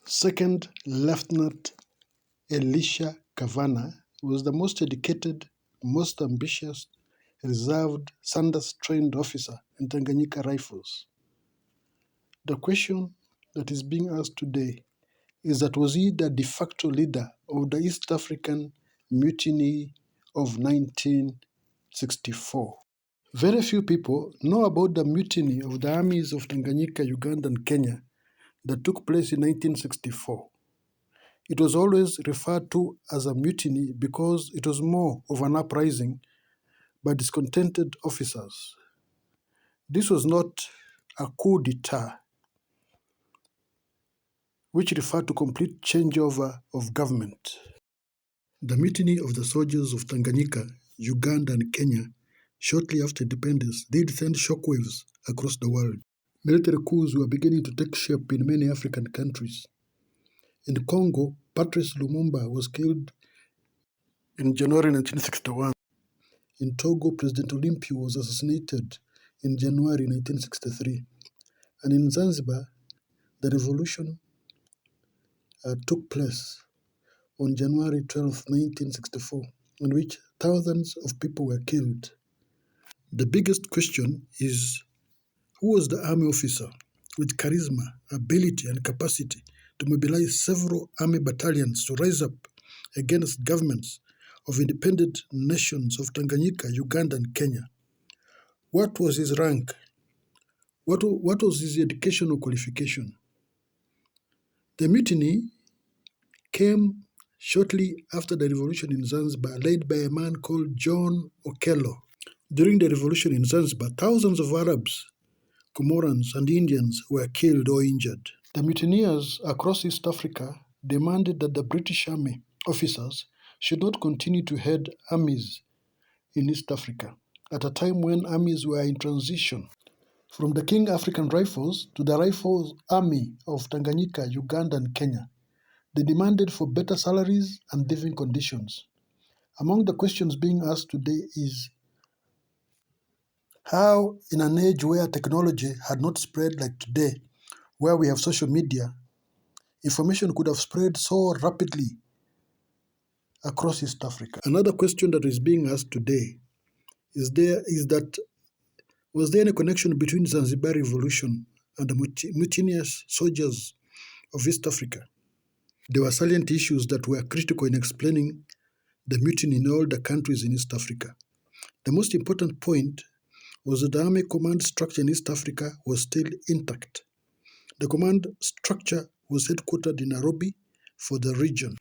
Second Lieutenant Elisha Kavana was the most educated, most ambitious, reserved Sanders-trained officer in Tanganyika Rifles. The question that is being asked today is that was he the de facto leader of the East African mutiny of 1964? Very few people know about the mutiny of the armies of Tanganyika, Uganda, and Kenya that took place in 1964. It was always referred to as a mutiny because it was more of an uprising by discontented officers. This was not a coup d'etat, which referred to complete changeover of government. The mutiny of the soldiers of Tanganyika, Uganda, and Kenya shortly after independence did send shockwaves across the world. Military coups were beginning to take shape in many African countries. In Congo, Patrice Lumumba was killed in January 1961. In Togo, President Olympio was assassinated in January 1963. And in Zanzibar, the revolution took place on January 12, 1964, in which thousands of people were killed. The biggest question is, who was the army officer with charisma, ability, and capacity to mobilize several army battalions to rise up against governments of independent nations of Tanganyika, Uganda, and Kenya? What was his rank? What was his educational qualification? The mutiny came shortly after the revolution in Zanzibar, led by a man called John Okello. During the revolution in Zanzibar, thousands of Arabs, Comorans, and Indians were killed or injured. The mutineers across East Africa demanded that the British Army officers should not continue to head armies in East Africa at a time when armies were in transition from the King African Rifles to the Rifles Army of Tanganyika, Uganda, and Kenya. They demanded for better salaries and living conditions. Among the questions being asked today is how, in an age where technology had not spread like today, where we have social media, information could have spread so rapidly across East Africa. Another question that is being asked today is that was there any connection between Zanzibar revolution and the mutinous soldiers of East Africa? There were salient issues that were critical in explaining the mutiny in all the countries in East Africa. The most important point was that the army command structure in East Africa was still intact. The command structure was headquartered in Nairobi for the region.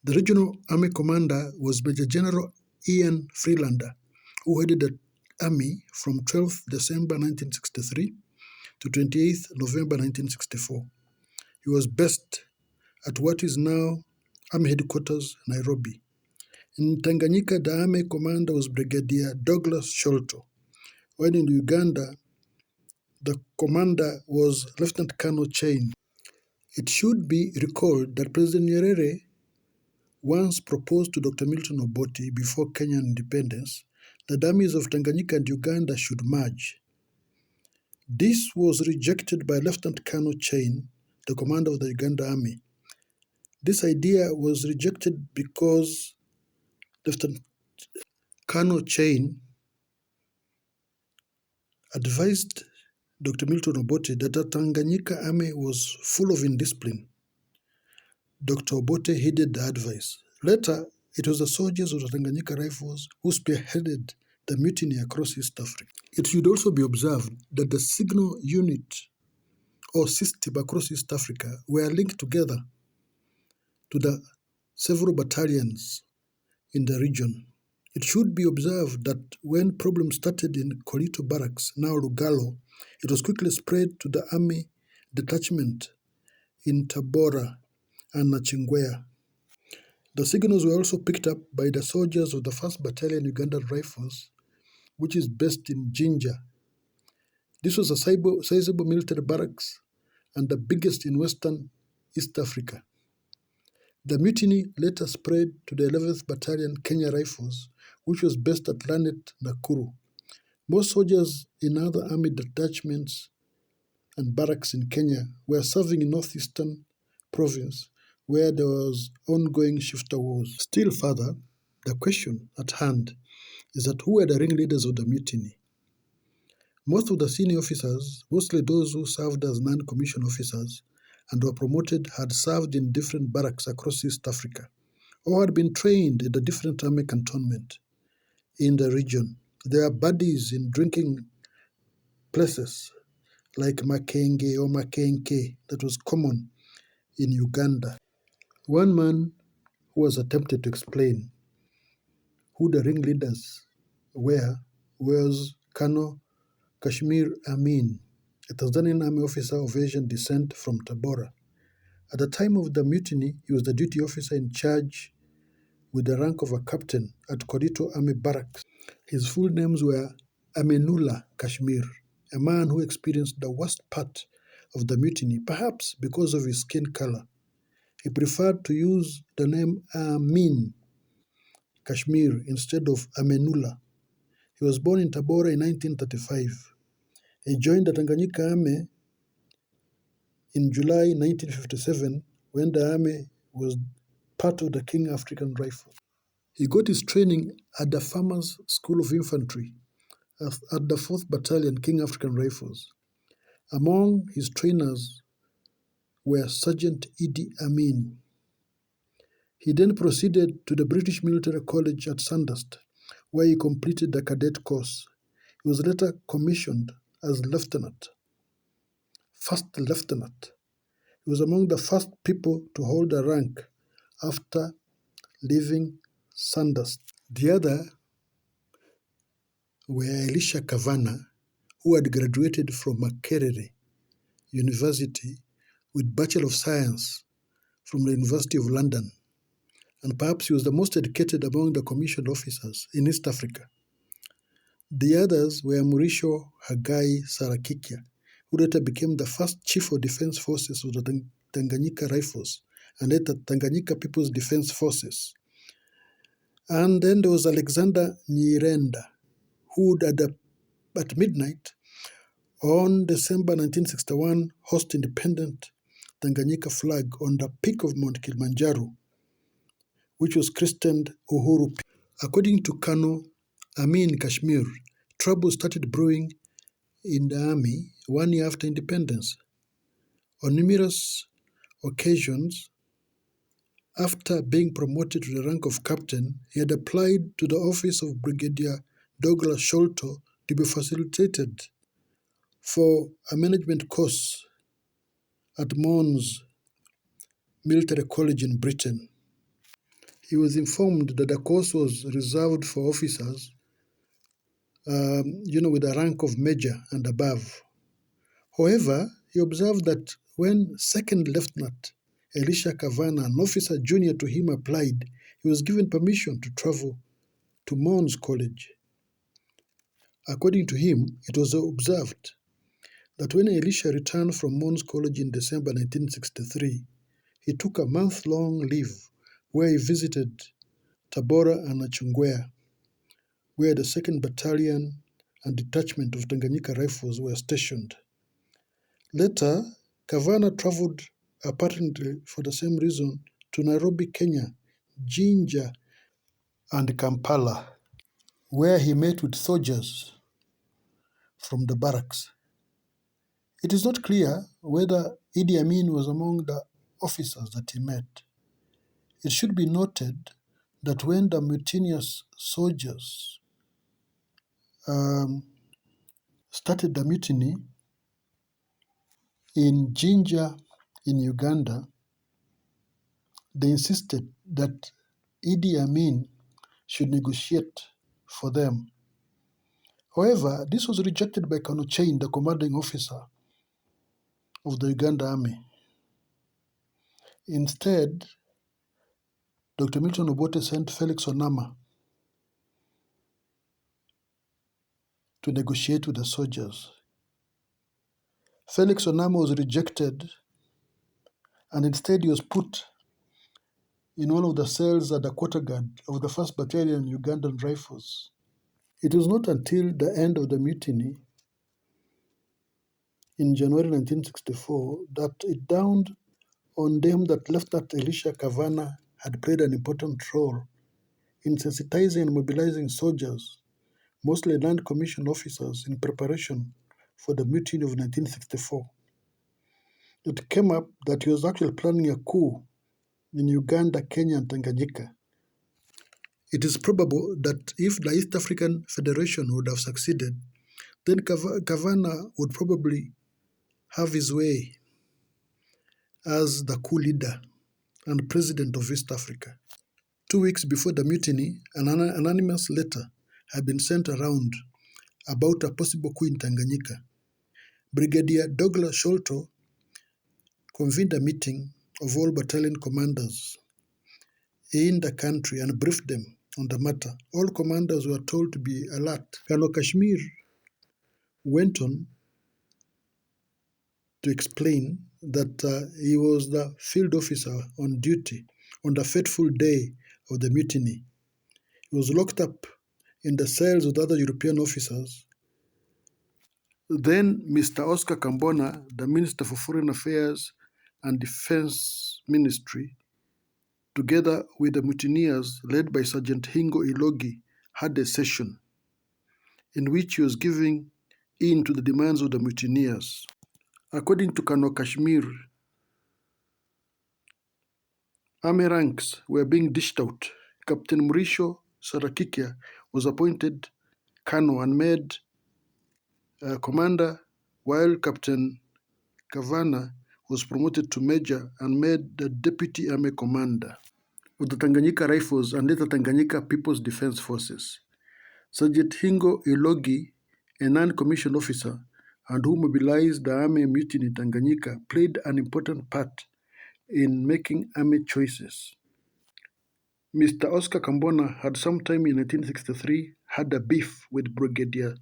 The regional army commander was Major General Ian Freelander, who headed the army from 12th December 1963 to 28th November 1964. He was based at what is now Army Headquarters, Nairobi. In Tanganyika, the army commander was Brigadier Douglas Sholto, while in Uganda, the commander was Lieutenant Colonel Chain. It should be recalled that President Nyerere once proposed to Dr. Milton Obote before Kenyan independence that the armies of Tanganyika and Uganda should merge. This was rejected by Lieutenant Colonel Chain, the commander of the Uganda army. This idea was rejected because Lieutenant Colonel Chain advised Dr. Milton Obote that the Tanganyika army was full of indiscipline. Dr. Obote heeded the advice. Later, it was the soldiers of the Tanganyika Rifles who spearheaded the mutiny across East Africa. It should also be observed that the signal unit or system across East Africa were linked together to the several battalions in the region. It should be observed that when problems started in Kolito Barracks, now Lugalo, it was quickly spread to the army detachment in Tabora and Nachingwea. The signals were also picked up by the soldiers of the 1st Battalion Ugandan Rifles, which is based in Jinja. This was a sizable military barracks and the biggest in Western East Africa. The mutiny later spread to the 11th Battalion Kenya Rifles, which was based at Lanet, Nakuru. Most soldiers in other army detachments and barracks in Kenya were serving in northeastern province where there was ongoing shifter wars. Still further, the question at hand is that who were the ringleaders of the mutiny? Most of the senior officers, mostly those who served as non-commissioned officers and were promoted, had served in different barracks across East Africa or had been trained in the different army cantonments in the region. They are buddies in drinking places like Makenge or Makenke that was common in Uganda. One man who was attempted to explain who the ringleaders were was Colonel Kashmir Amin, a Tanzanian army officer of Asian descent from Tabora. At the time of the mutiny, he was the duty officer in charge with the rank of a captain at Kodito Army Barracks. His full names were Amenullah Kashmir, a man who experienced the worst part of the mutiny, perhaps because of his skin color. He preferred to use the name Amin Kashmir instead of Amenullah. He was born in Tabora in 1935. He joined the Tanganyika Army in July 1957 when the army was part of the King African Rifles. He got his training at the Farmers School of Infantry at the 4th Battalion King African Rifles. Among his trainers were Sergeant Idi Amin. He then proceeded to the British Military College at Sandhurst, where he completed the cadet course. He was later commissioned as first lieutenant. He was among the first people to hold the rank after leaving Sandhurst. The other were Elisha Kavana, who had graduated from Makerere University with Bachelor of Science from the University of London, and perhaps he was the most educated among the commissioned officers in East Africa. The others were Muricho Hagai Sarakikia, who later became the first Chief of Defense Forces of the Tanganyika Rifles and later Tanganyika People's Defense Forces. And then there was Alexander Nyerere, who at midnight on December 1961 hoist independent Tanganyika flag on the peak of Mount Kilimanjaro, which was christened Uhuru. According to Colonel Amin Kashmir, trouble started brewing in the army 1 year after independence. On numerous occasions, after being promoted to the rank of captain, he had applied to the office of Brigadier Douglas Sholto to be facilitated for a management course at Mons Military College in Britain. He was informed that the course was reserved for officers, with a rank of major and above. However, he observed that when Second Lieutenant Elisha Kavana, an officer junior to him, applied, he was given permission to travel to Mons College. According to him, it was observed that when Elisha returned from Mons College in December 1963, he took a month-long leave where he visited Tabora and Achungwea, where the 2nd Battalion and Detachment of Tanganyika Rifles were stationed. Later, Kavana traveled, apparently for the same reason, to Nairobi, Kenya, Jinja, and Kampala, where he met with soldiers from the barracks. It is not clear whether Idi Amin was among the officers that he met. It should be noted that when the mutinous soldiers started the mutiny in Jinja in Uganda, they insisted that Idi Amin should negotiate for them. However, this was rejected by Colonel Chain, the commanding officer of the Uganda Army. Instead, Dr. Milton Obote sent Felix Onama to negotiate with the soldiers. Felix Onama was rejected, and instead he was put in one of the cells at the quarter guard of the 1st Battalion Ugandan Rifles. It was not until the end of the mutiny in January 1964 that it dawned on them that Lieutenant Elisha Kavana had played an important role in sensitizing and mobilizing soldiers, mostly land commission officers, in preparation for the mutiny of 1964. It came up that he was actually planning a coup in Uganda, Kenya, and Tanganyika. It is probable that if the East African Federation would have succeeded, then Kavana would probably have his way as the coup leader and president of East Africa. 2 weeks before the mutiny, an anonymous letter had been sent around about a possible coup in Tanganyika. Brigadier Douglas Sholto convened a meeting of all battalion commanders in the country and briefed them on the matter. All commanders were told to be alert. Colonel Kashmir went on to explain that he was the field officer on duty on the fateful day of the mutiny. He was locked up in the cells with other European officers. Then Mr. Oscar Kambona, the Minister for Foreign Affairs and Defense Ministry, together with the mutineers led by Sergeant Hingo Ilogi, had a session in which he was giving in to the demands of the mutineers. According to Colonel Kashmir, army ranks were being dished out. Captain Mrisho Sarakikia was appointed colonel and made commander, while Captain Kavana was promoted to major and made the deputy army commander of the Tanganyika Rifles and later Tanganyika People's Defense Forces. Sergeant Hingo Ilogi, a non-commissioned officer and who mobilized the army mutiny in Tanganyika, played an important part in making army choices. Mr. Oscar Kambona had sometime in 1963 had a beef with Brigadier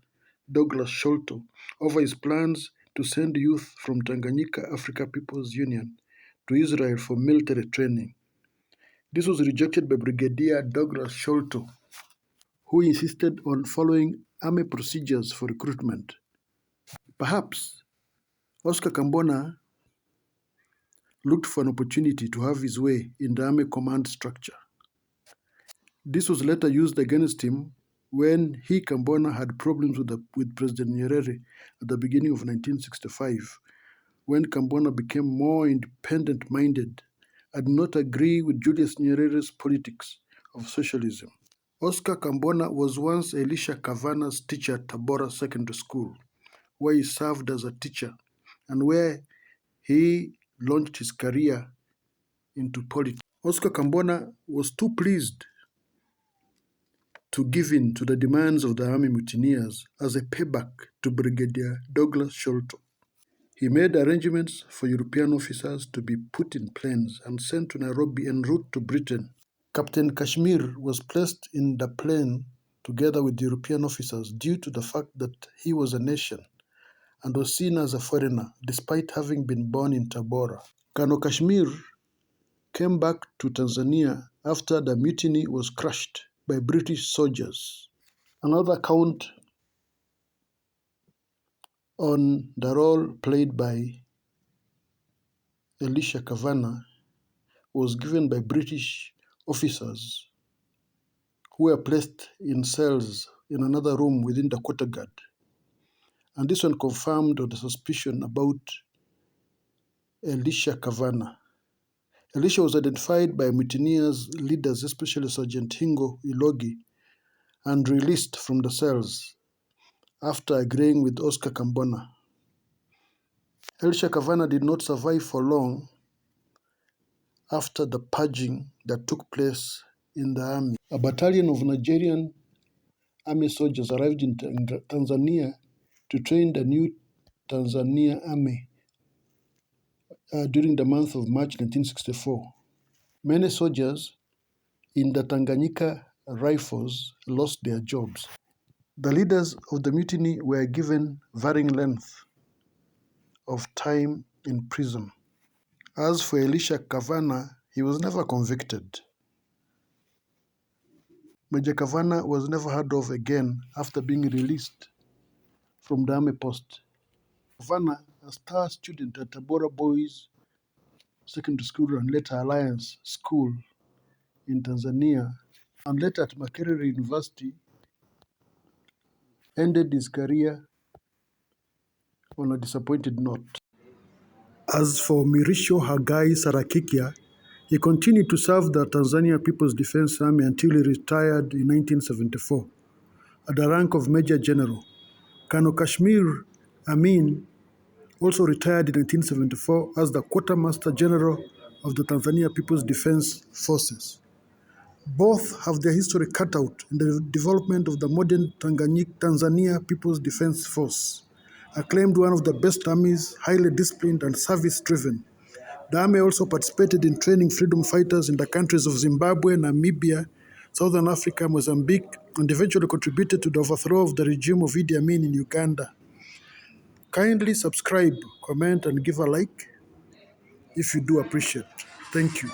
Douglas Sholto over his plans to send youth from Tanganyika Africa People's Union to Israel for military training. This was rejected by Brigadier Douglas Sholto, who insisted on following army procedures for recruitment. Perhaps Oscar Kambona looked for an opportunity to have his way in the army command structure. This was later used against him when he, Kambona, had problems with President Nyerere at the beginning of 1965, when Kambona became more independent-minded and did not agree with Julius Nyerere's politics of socialism. Oscar Kambona was once Elisha Kavana's teacher at Tabora Secondary School, where he served as a teacher and where he launched his career into politics. Oscar Kambona was too pleased to give in to the demands of the army mutineers as a payback to Brigadier Douglas Sholto. He made arrangements for European officers to be put in planes and sent to Nairobi en route to Britain. Captain Kashmir was placed in the plane together with European officers due to the fact that he was a nation and was seen as a foreigner despite having been born in Tabora. Colonel Kashmir came back to Tanzania after the mutiny was crushed by British soldiers. Another account on the role played by Elisha Kavana was given by British officers who were placed in cells in another room within the quarter guard. And this one confirmed the suspicion about Elisha Kavana. Elisha was identified by mutineers leaders, especially Sergeant Hingo Ilogi, and released from the cells after agreeing with Oscar Kambona. Elisha Kavana did not survive for long after the purging that took place in the army. A battalion of Nigerian army soldiers arrived in Tanzania to train the new Tanzania army during the month of March 1964. Many soldiers in the Tanganyika Rifles lost their jobs. The leaders of the mutiny were given varying length of time in prison. As for Elisha Kavana, he was never convicted. Major Kavana was never heard of again after being released from the army post. Kavana, a star student at Tabora Boys Secondary School and later Alliance School in Tanzania, and later at Makerere University, ended his career on a disappointed note. As for Mrisho Hagai Sarakikia, he continued to serve the Tanzania People's Defense Army until he retired in 1974 at the rank of Major General. Colonel Kashmir Amin also retired in 1974 as the Quartermaster General of the Tanzania People's Defense Forces. Both have their history cut out in the development of the modern Tanzania People's Defense Force, acclaimed one of the best armies, highly disciplined and service-driven. The army also participated in training freedom fighters in the countries of Zimbabwe, Namibia, Southern Africa, Mozambique, and eventually contributed to the overthrow of the regime of Idi Amin in Uganda. Kindly subscribe, comment, and give a like if you do appreciate. Thank you.